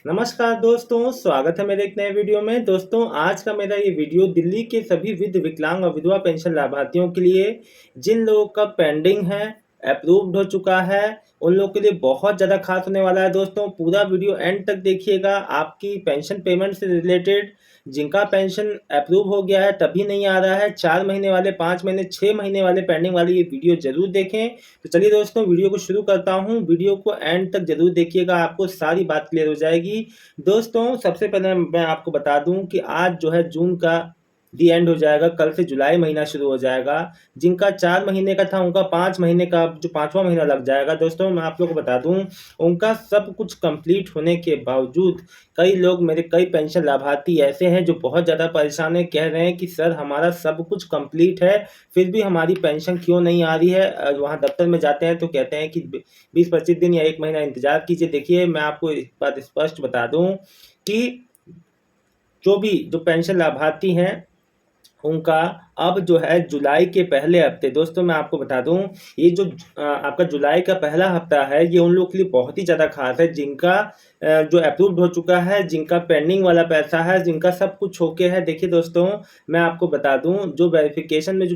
नमस्कार दोस्तों, स्वागत है मेरे एक नए वीडियो में। दोस्तों, आज का मेरा ये वीडियो दिल्ली के सभी वृद्ध, विकलांग और विधवा पेंशन लाभार्थियों के लिए, जिन लोगों का पेंडिंग है, अप्रूव्ड हो चुका है, उन लोगों के लिए बहुत ज़्यादा खास होने वाला है। दोस्तों, पूरा वीडियो एंड तक देखिएगा। आपकी पेंशन पेमेंट से रिलेटेड, जिनका पेंशन अप्रूव हो गया है तभी नहीं आ रहा है, 4 महीने वाले, 5 महीने, 6 महीने वाले पेंडिंग वाले, ये वीडियो ज़रूर देखें। तो चलिए दोस्तों, वीडियो को शुरू करता हूँ। वीडियो को एंड तक ज़रूर देखिएगा, आपको सारी बात क्लियर हो जाएगी। दोस्तों, सबसे पहले मैं आपको बता दूं कि आज जो है जून का दी एंड हो जाएगा, कल से जुलाई महीना शुरू हो जाएगा। जिनका 4 महीने का था उनका 5 महीने का जो 5वां महीना लग जाएगा। दोस्तों, मैं आप लोगों को बता दूं, उनका सब कुछ कंप्लीट होने के बावजूद कई पेंशन लाभार्थी ऐसे हैं जो बहुत ज़्यादा परेशान हैं, कह रहे हैं कि सर हमारा सब कुछ कंप्लीट है, फिर भी हमारी पेंशन क्यों नहीं आ रही है। वहाँ दफ्तर में जाते हैं तो कहते हैं कि 20-25 दिन या 1 महीना इंतजार कीजिए। देखिए, मैं आपको एक बात स्पष्ट बता दूं कि जो पेंशन लाभार्थी हैं, उनका अब जो है जुलाई के पहले हफ्ते, दोस्तों मैं आपको बता दूं, ये जो आपका जुलाई का पहला हफ्ता है, ये उन लोगों के लिए बहुत ही ज़्यादा खास है जिनका जो अप्रूव्ड हो चुका है, जिनका पेंडिंग वाला पैसा है, जिनका सब कुछ ओके है। देखिए दोस्तों, मैं आपको बता दूं, जो वेरिफिकेशन में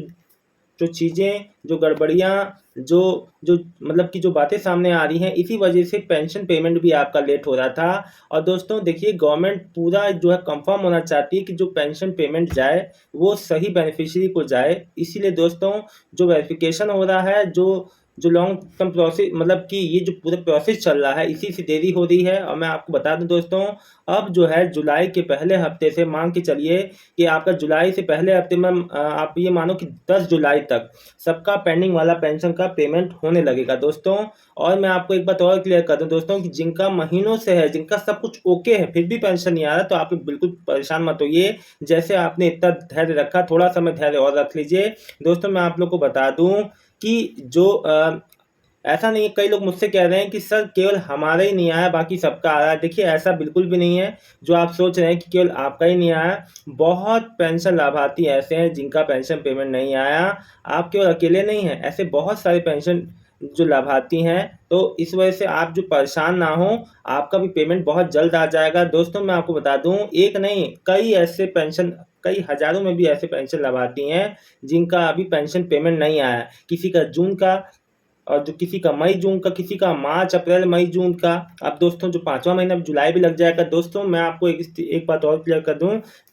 जो चीज़ें, जो गड़बड़ियाँ, जो जो मतलब कि जो बातें सामने आ रही हैं, इसी वजह से पेंशन पेमेंट भी आपका लेट हो रहा था। और दोस्तों देखिए, गवर्नमेंट पूरा जो है कंफर्म होना चाहती है कि जो पेंशन पेमेंट जाए वो सही बेनिफिशियरी को जाए। इसीलिए दोस्तों, जो वेरिफिकेशन हो रहा है, जो जो लॉन्ग टर्म प्रोसेस, मतलब कि ये जो पूरा प्रोसेस चल रहा है, इसी से देरी हो रही है। और मैं आपको बता दूं दोस्तों, अब जो है जुलाई के पहले हफ्ते से मान के चलिए कि आपका जुलाई से पहले हफ्ते में आप ये मानो कि 10 जुलाई तक सबका पेंडिंग वाला पेंशन का पेमेंट होने लगेगा दोस्तों। और मैं आपको एक बात और क्लियर कर दूं दोस्तों कि जिनका महीनों से है, जिनका सब कुछ ओके है, फिर भी पेंशन नहीं आ रहा, तो आप बिल्कुल परेशान मत होइए। जैसे आपने इतना धैर्य रखा, थोड़ा समय धैर्य और रख लीजिए। दोस्तों, मैं आप लोग को बता दूं कि ऐसा नहीं है, कई लोग मुझसे कह रहे हैं कि सर केवल हमारा ही नहीं आया, बाकी सबका आ रहा है। देखिए, ऐसा बिल्कुल भी नहीं है जो आप सोच रहे हैं कि केवल आपका ही नहीं आया। बहुत पेंशन लाभार्थी ऐसे हैं जिनका पेंशन पेमेंट नहीं आया। आप केवल अकेले नहीं हैं, ऐसे बहुत सारे पेंशन जो लाभार्थी हैं। तो इस वजह से आप जो परेशान ना हो, आपका भी पेमेंट बहुत जल्द आ जाएगा। दोस्तों, मैं आपको बता दूं, एक नहीं, कई हज़ारों में भी ऐसे पेंशन लाभार्थी हैं जिनका अभी पेंशन पेमेंट नहीं आया है। किसी का जून का, और जो किसी का मई जून का, किसी का मार्च अप्रैल मई जून का। अब दोस्तों, जो 5वां महीना जुलाई भी लग जाएगा। दोस्तों, मैं आपको एक बात और क्लियर कर दूं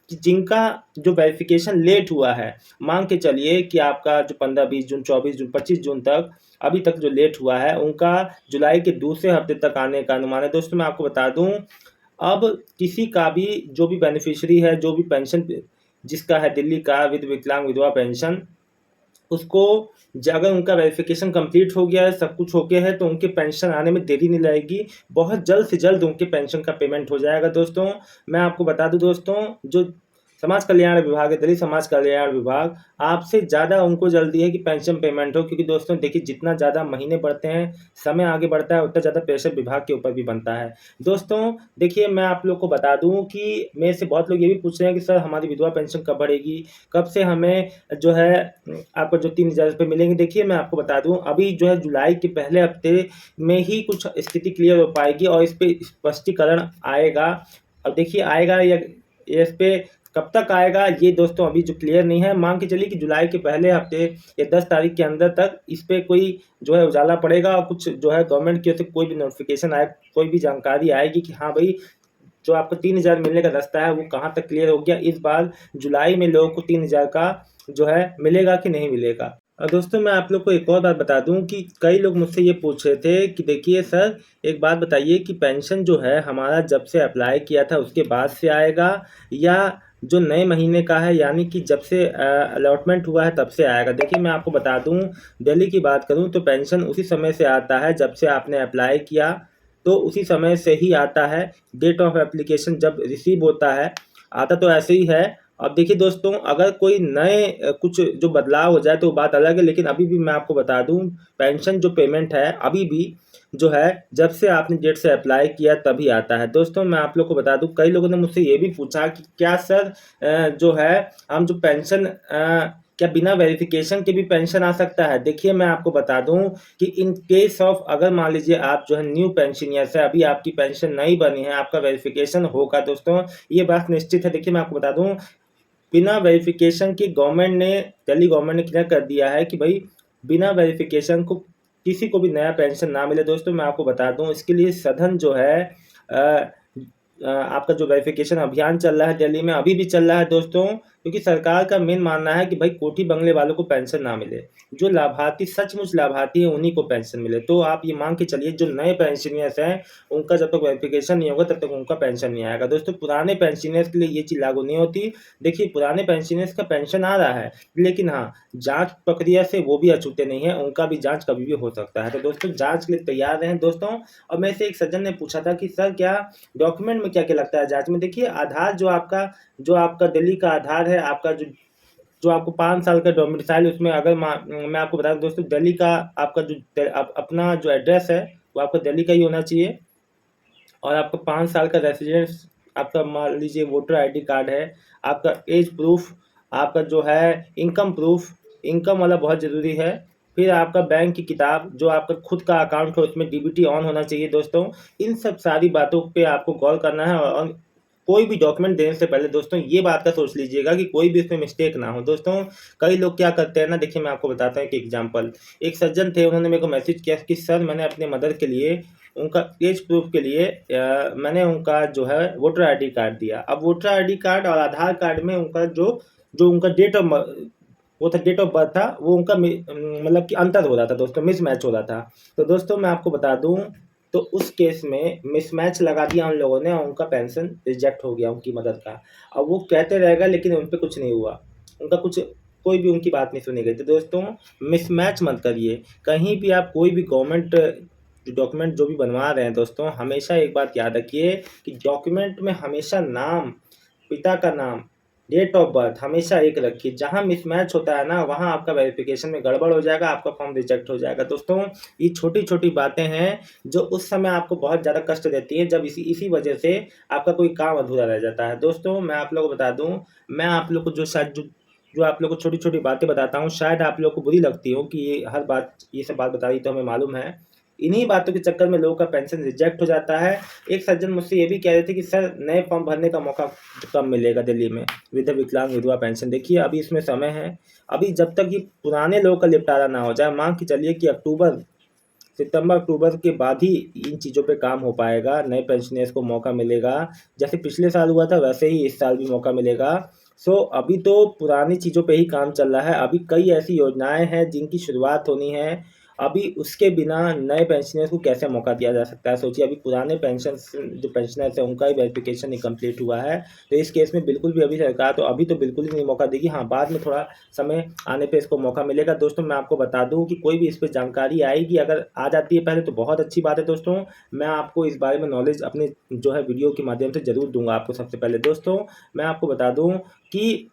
कि जिनका जो वेरिफिकेशन लेट हुआ है, मान के चलिए कि आपका जो 15-20 जून, 24 जून, 25 जून तक अभी तक जो लेट हुआ है, उनका जुलाई के दूसरे हफ्ते तक आने का अनुमान है। दोस्तों, मैं आपको बता दूं, अब किसी का भी जो भी बेनिफिशियरी है, जो भी पेंशन जिसका है दिल्ली का विधवा, विकलांग, विधवा पेंशन, उसको अगर उनका वेरिफिकेशन कंप्लीट हो गया है, सब कुछ हो गया है, तो उनके पेंशन आने में देरी नहीं लगेगी। बहुत जल्द से जल्द उनके पेंशन का पेमेंट हो जाएगा। दोस्तों, मैं आपको बता दूं दोस्तों, जो समाज कल्याण विभाग है, दलित समाज कल्याण विभाग, आपसे ज़्यादा उनको जल्दी है कि पेंशन पेमेंट हो। क्योंकि दोस्तों देखिए, जितना ज़्यादा महीने बढ़ते हैं, समय आगे बढ़ता है, उतना ज़्यादा प्रेशर विभाग के ऊपर भी बनता है। दोस्तों देखिए, मैं आप लोग को बता दूं कि मेरे से बहुत लोग ये भी पूछ रहे हैं कि सर हमारी विधवा पेंशन कब बढ़ेगी, कब से हमें जो है आपको जो 3000 रुपये मिलेंगे। देखिए, मैं आपको बता दूं, अभी जो है जुलाई के पहले हफ्ते में ही कुछ स्थिति क्लियर हो पाएगी और इस पे स्पष्टीकरण आएगा। अब देखिए, आएगा या इस पे कब तक आएगा, ये दोस्तों अभी जो क्लियर नहीं है। मान के चलिए कि जुलाई के पहले हफ्ते या 10 तारीख के अंदर तक इस पे कोई जो है उजाला पड़ेगा, और कुछ जो है गवर्नमेंट की ओर से कोई भी नोटिफिकेशन आए, कोई भी जानकारी आएगी कि हाँ भाई, जो आपको 3000 मिलने का रास्ता है वो कहाँ तक क्लियर हो गया। इस बार जुलाई में लोगों को 3000 का जो है मिलेगा कि नहीं मिलेगा। और दोस्तों, मैं आप लोग को एक और बात बता दूं कि कई लोग मुझसे ये पूछ रहे थे कि देखिए सर, एक बात बताइए कि पेंशन जो है हमारा जब से अप्लाई किया था उसके बाद से आएगा, या जो नए महीने का है, यानी कि जब से अलॉटमेंट हुआ है तब से आएगा। देखिए, मैं आपको बता दूं, दिल्ली की बात करूं तो पेंशन उसी समय से आता है जब से आपने अप्लाई किया, तो उसी समय से ही आता है। डेट ऑफ एप्लीकेशन जब रिसीव होता है, आता तो ऐसे ही है। अब देखिए दोस्तों, अगर कोई नए कुछ जो बदलाव हो जाए तो बात अलग है, लेकिन अभी भी मैं आपको बता दूं, पेंशन जो पेमेंट है अभी भी जो है जब से आपने डेट से अप्लाई किया तभी आता है। दोस्तों, मैं आप लोग को बता दूं, कई लोगों ने मुझसे ये भी पूछा कि क्या सर जो है हम जो पेंशन क्या बिना वेरिफिकेशन के भी पेंशन आ सकता है? देखिए मैं आपको बता दूं कि इन केस ऑफ अगर मान लीजिए आप जो है न्यू पेंशनियर्स है, अभी आपकी पेंशन नहीं बनी है, आपका वेरिफिकेशन होगा दोस्तों, ये बात निश्चित है। देखिए मैं आपको बता दूं, बिना वेरिफिकेशन की दिल्ली गवर्नमेंट ने क्लियर कर दिया है कि भाई बिना वेरिफिकेशन को किसी को भी नया पेंशन ना मिले। दोस्तों मैं आपको बता दूं, इसके लिए सघन जो है आपका जो वेरिफिकेशन अभियान चल रहा है दिल्ली में, अभी भी चल रहा है दोस्तों, क्योंकि सरकार का मेन मानना है कि भाई कोठी बंगले वालों को पेंशन ना मिले, जो लाभार्थी सचमुच लाभार्थी है उन्हीं को पेंशन मिले। तो आप ये मान के चलिए जो नए पेंशनियर्स हैं उनका जब तक वेरिफिकेशन नहीं होगा तब तक उनका पेंशन नहीं आएगा। दोस्तों पुराने पेंशनियर्स के लिए ये चीज़ लागू नहीं होती। देखिए पुराने पेंशनियर्स का पेंशन आ रहा है, लेकिन हाँ जांच प्रक्रिया से वो भी अछूते नहीं है, उनका भी जांच कभी भी हो सकता है। तो दोस्तों जांच के लिए तैयार रहें दोस्तों। और मेरे से एक सज्जन ने पूछा था कि सर क्या डॉक्यूमेंट में क्या-क्या लगता है जाँच में? देखिए आधार जो आपका दिल्ली का आधार है, आपका जो जो आपको 5 साल का डोमिसाइल, उसमें अगर मैं आपको बता दूँ दोस्तों, दिल्ली का आपका जो अपना जो एड्रेस है वो आपका दिल्ली का ही होना चाहिए। और आपका 5 साल का रेसिडेंस, आपका मान लीजिए वोटर आईडी कार्ड है, आपका एज प्रूफ, आपका जो है इनकम प्रूफ, इनकम वाला बहुत ज़रूरी है। फिर आपका बैंक की किताब, जो आपका खुद का अकाउंट है उसमें डीबीटी ऑन होना चाहिए दोस्तों। इन सब सारी बातों पे आपको गौर करना है। और कोई भी डॉक्यूमेंट देने से पहले दोस्तों ये बात का सोच लीजिएगा कि कोई भी इसमें मिस्टेक ना हो। दोस्तों कई लोग क्या करते हैं ना, देखिए मैं आपको बताता हूँ एक एग्जांपल। एक सज्जन थे, उन्होंने मेरे को मैसेज किया कि सर मैंने अपने मदर के लिए उनका एज प्रूफ के लिए मैंने उनका जो है वोटर आईडी कार्ड दिया। अब वोटर आईडी कार्ड और आधार कार्ड में उनका जो जो उनका डेट ऑफ बर्थ था, वो उनका मतलब कि अंतर हो रहा था दोस्तों, मिसमैच हो रहा था। तो दोस्तों मैं आपको बता दूं, तो उस केस में मिसमैच लगा दिया उन लोगों ने और उनका पेंशन रिजेक्ट हो गया उनकी मदद का। अब वो कहते रहेगा लेकिन उन पे कुछ नहीं हुआ, उनका कुछ कोई भी उनकी बात नहीं सुनी गई। तो दोस्तों मिसमैच मत करिए कहीं भी। आप कोई भी गवर्नमेंट डॉक्यूमेंट जो भी बनवा रहे हैं दोस्तों, हमेशा एक बात याद रखिए कि डॉक्यूमेंट में हमेशा नाम, पिता का नाम, डेट ऑफ बर्थ हमेशा एक रखिए। जहाँ मिसमैच होता है ना, वहाँ आपका वेरिफिकेशन में गड़बड़ हो जाएगा, आपका फॉर्म रिजेक्ट हो जाएगा। दोस्तों ये छोटी-छोटी बातें हैं जो उस समय आपको बहुत ज़्यादा कष्ट देती हैं, जब इसी वजह से आपका कोई काम अधूरा रह जाता है। दोस्तों मैं आप लोगों को बता दूँ, मैं आप लोग को जो आप लोग को छोटी-छोटी बातें बताता हूँ, शायद आप लोग को बुरी लगती हो कि ये सब बात बताई तो हमें मालूम है। इन्हीं बातों के चक्कर में लोगों का पेंशन रिजेक्ट हो जाता है। एक सज्जन मुझसे ये भी कह रहे थे कि सर नए फॉर्म भरने का मौका कब मिलेगा दिल्ली में वृद्ध विकलांग विधवा पेंशन? देखिए अभी इसमें समय है, अभी जब तक ये पुराने लोगों का निपटारा ना हो जाए, मान के चलिए कि सितंबर-अक्टूबर के बाद ही इन चीज़ों पे काम हो पाएगा, नए पेंशनर्स को मौका मिलेगा। जैसे पिछले साल हुआ था वैसे ही इस साल भी मौका मिलेगा। अभी तो पुरानी चीज़ों पे ही काम चल रहा है। अभी कई ऐसी योजनाएँ हैं जिनकी शुरुआत होनी है। अभी उसके बिना नए पेंशनर्स को कैसे मौका दिया जा सकता है? सोचिए अभी पुराने जो पेंशनर्स हैं उनका ही वेरिफिकेशन इनकम्प्लीट हुआ है। तो इस केस में बिल्कुल भी अभी सरकार तो अभी तो बिल्कुल ही नहीं मौका देगी। हाँ, बाद में थोड़ा समय आने पे इसको मौका मिलेगा। दोस्तों मैं आपको बता दूँ कि कोई भी इस पे जानकारी आएगी, अगर आ जाती है पहले तो बहुत अच्छी बात है दोस्तों। मैं आपको इस बारे में नॉलेज अपने जो है वीडियो के माध्यम से ज़रूर दूँगा आपको। सबसे पहले दोस्तों मैं आपको बता दूँ कि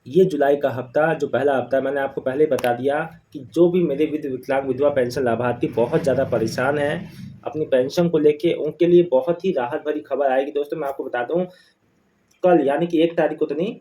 ये जुलाई का हफ्ता, जो पहला हफ्ता है, मैंने आपको पहले ही बता दिया कि जो भी मेरे वृद्ध विकलांग विधवा पेंशन लाभार्थी बहुत ज़्यादा परेशान हैं अपनी पेंशन को लेके, उनके लिए बहुत ही राहत भरी खबर आएगी। दोस्तों मैं आपको बता दूं, कल यानी कि 1 तारीख को तो नहीं,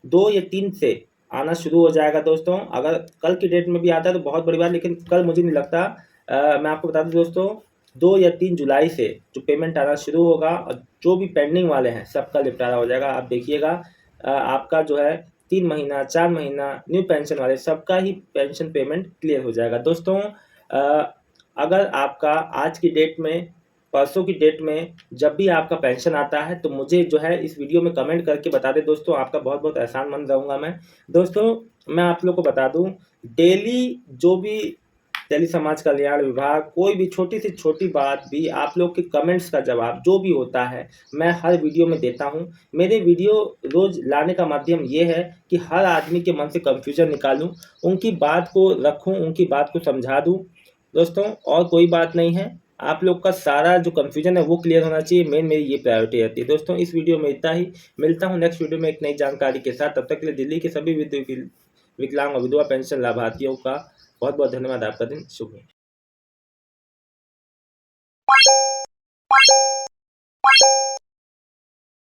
2 या 3 से आना शुरू हो जाएगा दोस्तों। अगर कल की डेट में भी आता है तो बहुत बड़ी बात, लेकिन कल मुझे नहीं लगता। मैं आपको बता दूं दोस्तों, 2 या 3 जुलाई से जो पेमेंट आना शुरू होगा और जो भी पेंडिंग वाले हैं सबका निपटारा हो जाएगा। आप देखिएगा आपका जो है 3 महीना, 4 महीना न्यू पेंशन वाले सबका ही पेंशन पेमेंट क्लियर हो जाएगा। दोस्तों अगर आपका आज की डेट में, परसों की डेट में जब भी आपका पेंशन आता है तो मुझे जो है इस वीडियो में कमेंट करके बता दें दोस्तों, आपका बहुत-बहुत एहसानमंद रहूँगा मैं। दोस्तों मैं आप लोग को बता दूँ, डेली जो भी दिल्ली समाज कल्याण विभाग कोई भी छोटी से छोटी बात भी, आप लोग के कमेंट्स का जवाब जो भी होता है मैं हर वीडियो में देता हूं। मेरे वीडियो रोज लाने का माध्यम ये है कि हर आदमी के मन से कन्फ्यूजन निकालूं, उनकी बात को रखूं, उनकी बात को समझा दूं दोस्तों, और कोई बात नहीं है। आप लोग का सारा जो कन्फ्यूजन है वो क्लियर होना चाहिए, मेरी ये प्रायोरिटी रहती है। दोस्तों इस वीडियो में इतना ही, मिलता हूँ नेक्स्ट वीडियो में एक नई जानकारी के साथ। तब तक के लिए दिल्ली के सभी विकलांग और विधवा पेंशन लाभार्थियों का बहुत बहुत धन्यवाद। आपका दिन शुभ हो।